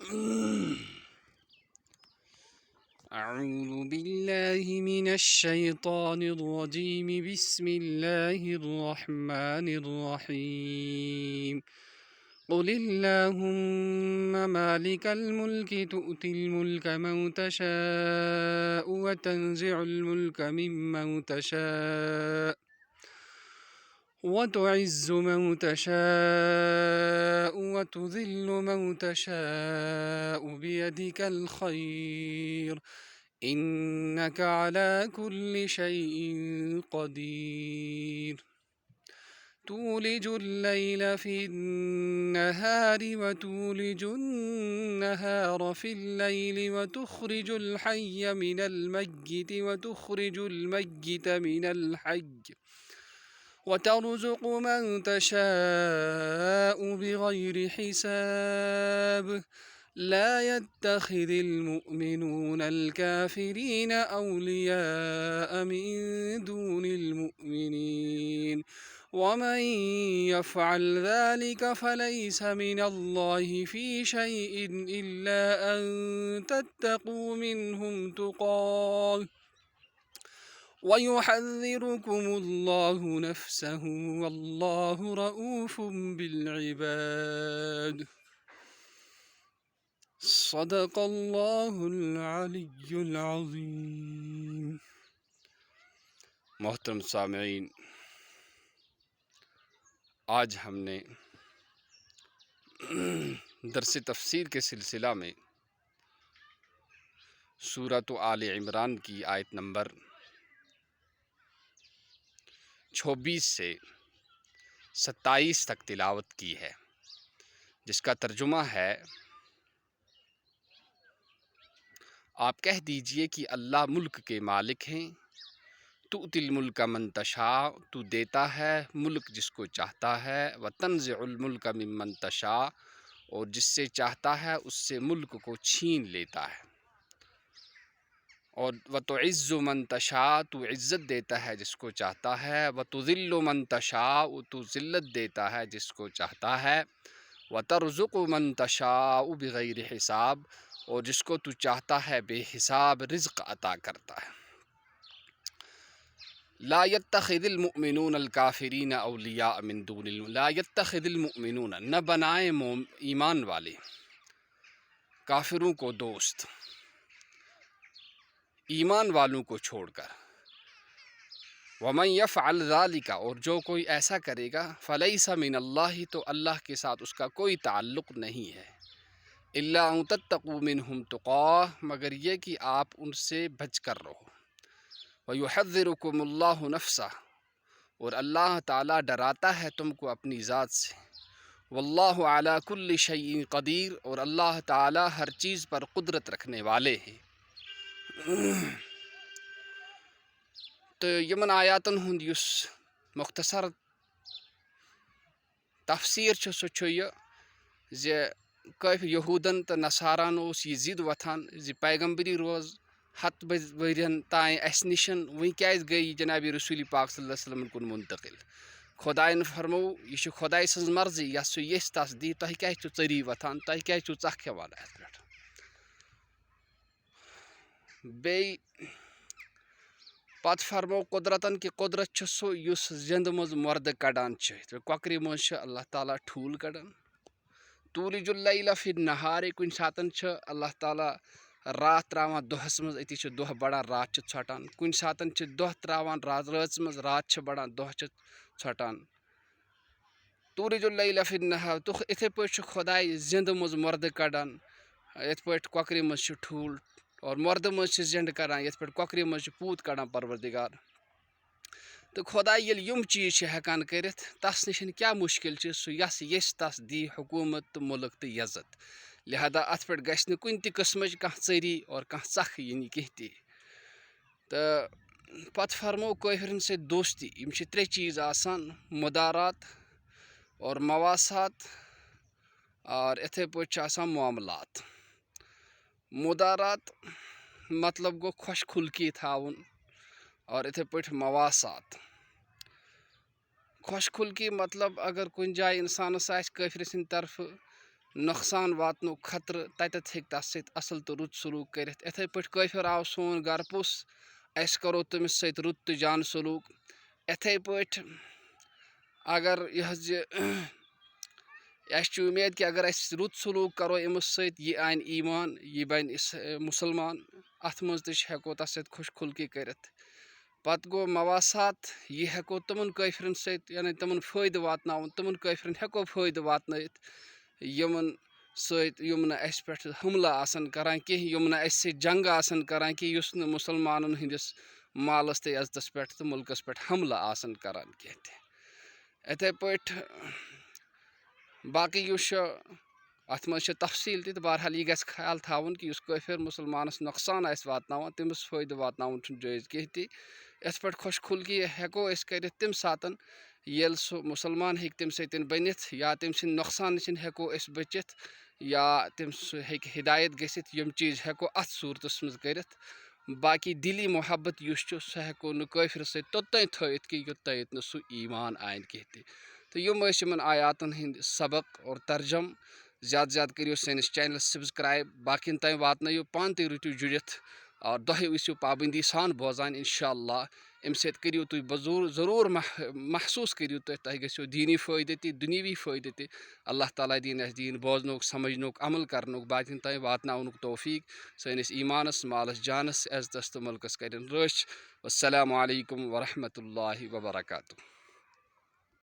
أعوذ بالله من الشيطان الرجيم بسم الله الرحمن الرحيم قل اللهم مالك الملك تؤتي الملك من تشاء وتنزع الملك ممن تشاء وتعز من تشاء وتذل من تشاء بيدك الخير إنك على كل شيء قدير تولج الليل في النهار وتولج النهار في الليل وتخرج الحي من الميت وتخرج الميت من الحي وترزق من تشاء بغير حساب لا يتخذ المؤمنون الكافرين أولياء من دون المؤمنين ومن يفعل ذلك فليس من الله في شيء إلا أن تتقوا منهم تقاه ويحذركم الله نفسه والله رؤوف بالعباد صدق الله العली العज़ीम। मोहतरम सामईन, आज हमने दरस तफसीर के सिलसिला में सूरत आले इमरान की आयत नंबर 26 से 27 तक तिलावत की है, जिसका तर्जुमा है, आप कह दीजिए कि अल्लाह मुल्क के मालिक हैं। तुतिल मुल्क मन तशा, तू देता है मुल्क जिसको चाहता है। व तंज़िउल मुल्क मिम्मन तशा, और जिससे चाहता है उससे मुल्क को छीन लेता है। और व तुइज़्ज़ु मन तशा, तू इज़्ज़त देता है जिसको चाहता है। व तुज़िल्लु मन तशा, तू ज़िल्लत देता है जिसको चाहता है। व तर्ज़ुक़ु मन तशा बिग़ैरि हिसाब, और जिसको तू चाहता है बेहिसाब रिज़्क़ अता करता है। ला यत्तख़िज़िल मुअमिनूनल काफ़िरीन औलिया मिन दूनिल, ला यत्तख़िज़िल मुअमिनून, न बनाए ईमान वाले काफिरों को दोस्त, ईमान वालों को छोड़कर। वमन यफ़अल ज़ालिका, और जो कोई ऐसा करेगा, फ़लैसा मिनल्लाहि, तो अल्लाह के साथ उसका कोई ताल्लुक़ नहीं है। इल्ला अन तत्तक़ू मिनहुम तुक़ाह, मगर ये कि आप उनसे बच कर रहो। वयुहज़्ज़िरुकुमुल्लाहु नफ़्सह, और अल्लाह ताला डराता है तुमको अपनी ज़ात से। वल्लाहु अला कुल्लि शैइन क़दीर, और अल्लाह ताला हर चीज़ पर क़ुदरत रखने वाले हैं। तो यमन आयातन हुंद युस मुख्तसर तफसीर छ, सो छ यह जे कैफ यहूदन तो नसारान ओस यह जिद वथान जे पैगम्बरी रोज 100 वरियन ताएं अस निशन, वह क्या गई जनाब रसूल पाक सल्लल्लाहु अलैहि वसल्लम कुन मुंतकिल। खुदायन फरमो यह खुदाय सज मर्जी, यह सो ये तस दी, तह क्या चरी वथान, तह क्या चख खेवान अत पे। पत फरमो कुदरतन कि कुदरत छ सो युस जिंद मज मर्द कड़ान, कॉकरी मज अल्लाह ताला ठूल कड़ान। तूलिजुल लैल फिन नहार, कुन सातन अल्लाह ताला रात त्रावान दोहस मज, अति दोह बड़ान रात छटान। कुन सातन दोह त्रावान रात मज, रात बड़ान दोह छटान। तूलिजुल लैल फिन नहार, तो इथे पे खुदाय जिंद मज मर्द कड़ान, ये पे कॉकरी मज ठूल, और मर्द मज जिंद करान, ये पे कॉकरी मज पूत कड़ान परवरदिगार। तो खुदा ये यम चीज़ हेकान कर, तस नश क्या मुश्किल सह यस यस तस दी हुकूमत तो मुल्क तो इज्जत। लिहाजा अत पे गि कुन किस्म कह चरी और कह चख यी कह ती। तो पत फरमो काफिरन से दोस्ती, यम 3 चीज़ आसान, मुदारात और मवासात और इथे पे मामलात। मुदारात मतलब गो खुश खुल्की थाउन, और इथे पे मवासात खुश खुल्की मतलब अगर कुन जाए इंसानस काफिर सिंद तरफ नुकसान वातनो खतरे ततत हेक तस सत असल तो रुत सलूक करित इथे पे काफिर आव सोन गर पुस अस करो तमिस सत रुत तो जान सलूक इथे पे अगर यह उम्मीद कि अगर अस रुत सलूक करो अमिस सत यह आन ईमान यह बन मुसलमान अत मज हेको तस सत खुश खुलकी करित पत गो मवासात यह हेको तमन काफिरन सत यानी तमन फायदे वातनावन तमन काफिरन हेको फायदे वातनयित यमन सत यम न अस पे हमला आसन करान कि यम न अस जंग आसन करान कि युस न मुसलमानन हंदिस मालस ते इज्जतस पे तो मुल्कस पे हमला आसन करान कह इथे पे बाकी युस अत मज तफसील तो बहरहाल यह गस ख्याल थावन कि युस काफिर मुसलमानस नुकसान आस वातनावन तमिस फायदे वातनावन जायज कह इत पे खुश खुलकी हेको अस कर तम सातन येल सह मुसलमान हेक तम सत बनित या तम सद नुकसान नश हेको अस बचित या तम हेक हिदायत गसित यम चीज हेको अत सूरतस मज कर बाकी दिली मोहब्बत युस सह हेको न काफिर सत तोत्तन थत कि योत्त न सह ईमान आन कह तो यम आयातन हंद सबक और तर्जम ज़्यादा ज़्यादा करियो सैनिस चैनल सब्सक्राइब बाकिन तान वातनयो पान ते रुटियो जुड़ित और दहे वसियो पाबंदी सान बोजान इंशाअल्लाह अम सत करियो तुम ज़रूर महसूस करियो तह गो दीनी फ़ायदे ते दुनियावी फ़ायदे ते अल्लाह ताला दीन अस दीन बोजनोक समझनोक अमल करनोक बाकिन तान वातनावनुक तौफीक सैनिस ईमानस मालस जानस इज्जतस तो मुल्कस कर रच। अस्सलामु अलैकुम वरहमतुल्लाहि वबरकातुहू।